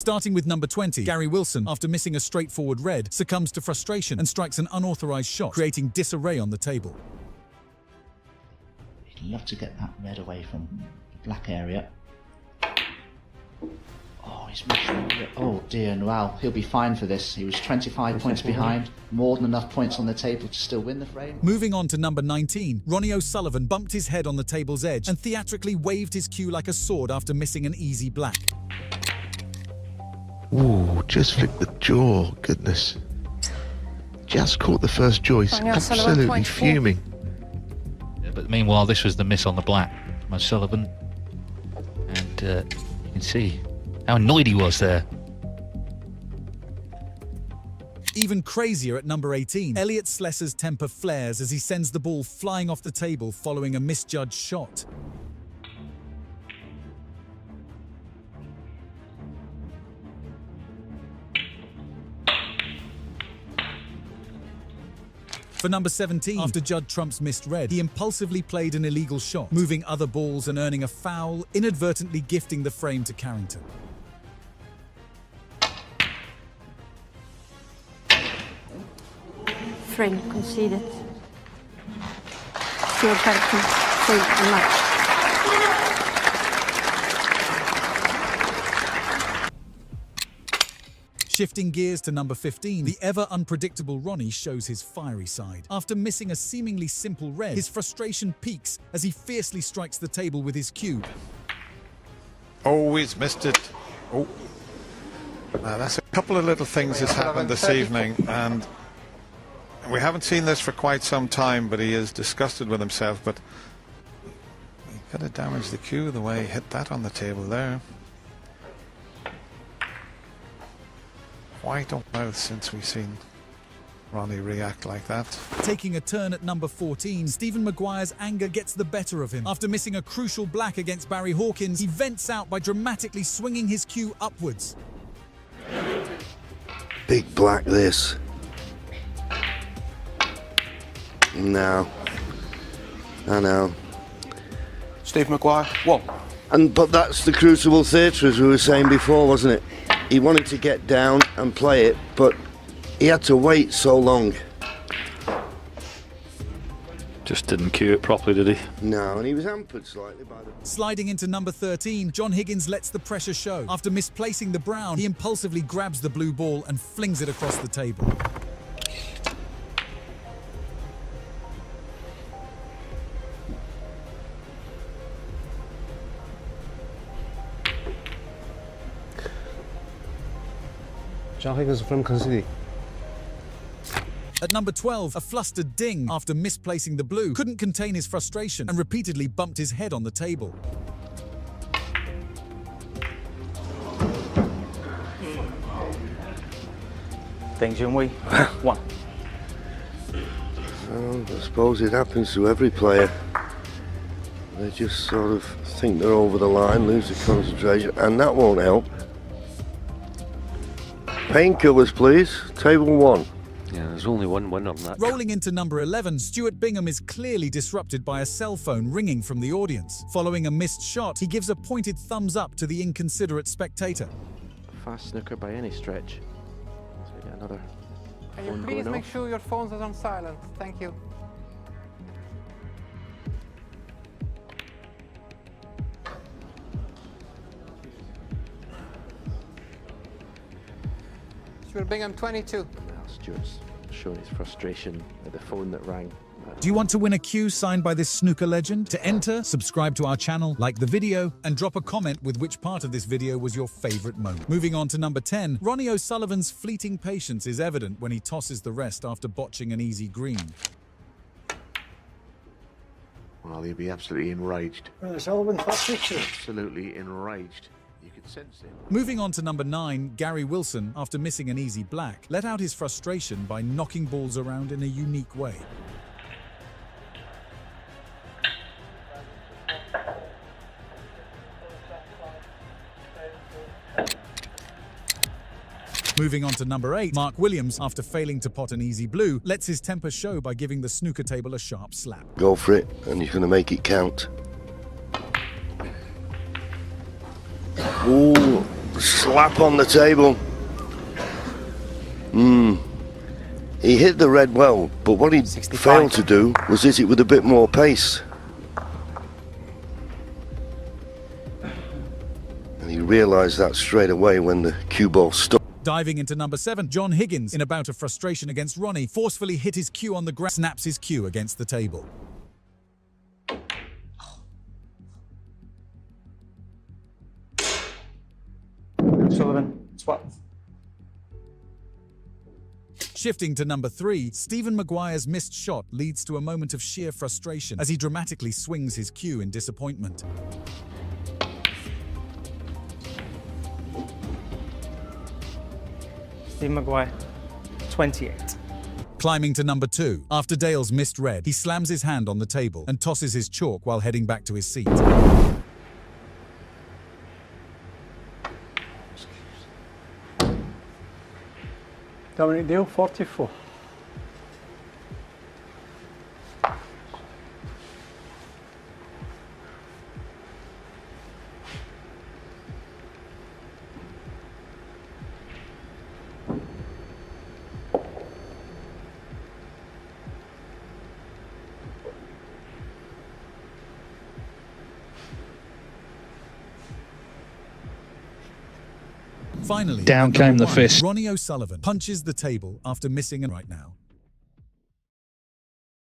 Starting with number 20, Gary Wilson, after missing a straightforward red, succumbs to frustration and strikes an unauthorized shot, creating disarray on the table. He'd love to get that red away from the black area. Oh, he's missing. Oh dear, wow, he'll be fine for this. He was 25 points behind, more than enough points on the table to still win the frame. Moving on to number 19, Ronnie O'Sullivan bumped his head on the table's edge and theatrically waved his cue like a sword after missing an easy black. Ooh, just flicked the jaw, goodness. Just caught the first choice, absolutely fuming. Yeah, but meanwhile, this was the miss on the black from O'Sullivan. And you can see how annoyed he was there. Even crazier at number 18, Elliot Slessor's temper flares as he sends the ball flying off the table following a misjudged shot. For number 17, after Judd Trump's missed red, he impulsively played an illegal shot, moving other balls and earning a foul, inadvertently gifting the frame to Carrington. Frame conceded. Stuart Carrington saved the match. Shifting gears to number 15, the ever-unpredictable Ronnie shows his fiery side. After missing a seemingly simple red, his frustration peaks as he fiercely strikes the table with his cue. Oh, he's missed it. Oh, that's a couple of little things that's happened this evening, and we haven't seen this for quite some time, but he is disgusted with himself. But he could have damaged the cue the way he hit that on the table there. White mouth since we've seen Ronnie react like that. Taking a turn at number 14, Stephen Maguire's anger gets the better of him. After missing a crucial black against Barry Hawkins, he vents out by dramatically swinging his cue upwards. Big black this. No. I know. Steve Maguire, what? But that's the crucible theatre, as we were saying before, wasn't it? He wanted to get down and play it, but he had to wait so long. Just didn't cue it properly, did he? No, and he was hampered slightly by the... Sliding into number 13, John Higgins lets the pressure show. After misplacing the brown, he impulsively grabs the blue ball and flings it across the table. John Higgins from Kansas City. At number 12, a flustered Ding, after misplacing the blue, couldn't contain his frustration and repeatedly bumped his head on the table. Ding Junwei. One. Well, I suppose it happens to every player. They just sort of think they're over the line, lose their concentration, and that won't help. Painkillers, please. Table 1. Yeah, there's only one winner on that. Rolling into number 11, Stuart Bingham is clearly disrupted by a cell phone ringing from the audience. Following a missed shot, he gives a pointed thumbs up to the inconsiderate spectator. Fast snooker by any stretch. So we get another. Can you please make sure your phones are on silent? Thank you. Stuart Bingham, 22. Now Stuart's showing his frustration at the phone that rang. Do you want to win a cue signed by this snooker legend? To enter, subscribe to our channel, like the video, and drop a comment with which part of this video was your favorite moment. Moving on to number 10, Ronnie O'Sullivan's fleeting patience is evident when he tosses the rest after botching an easy green. Well, he'd be absolutely enraged. O'Sullivan, fast picture. Absolutely enraged. You could sense it. Moving on to number 9, Gary Wilson, after missing an easy black, let out his frustration by knocking balls around in a unique way. Moving on to number 8, Mark Williams, after failing to pot an easy blue, lets his temper show by giving the snooker table a sharp slap. Go for it, and you're going to make it count. Ooh, slap on the table. He hit the red well, but what he 65. failed to do was hit it with a bit more pace. And he realised that straight away when the cue ball stopped. Diving into number 7, John Higgins, in a bout of frustration against Ronnie, forcefully hit his cue on the ground, snaps his cue against the table. Sullivan, swap. Shifting to number 3, Stephen Maguire's missed shot leads to a moment of sheer frustration as he dramatically swings his cue in disappointment. Steve Maguire, 28. Climbing to number 2, after Dale's missed red, he slams his hand on the table and tosses his chalk while heading back to his seat. Dominic Dale, 44. Finally, down at came number the 1, fist. Ronnie O'Sullivan punches the table after missing right now.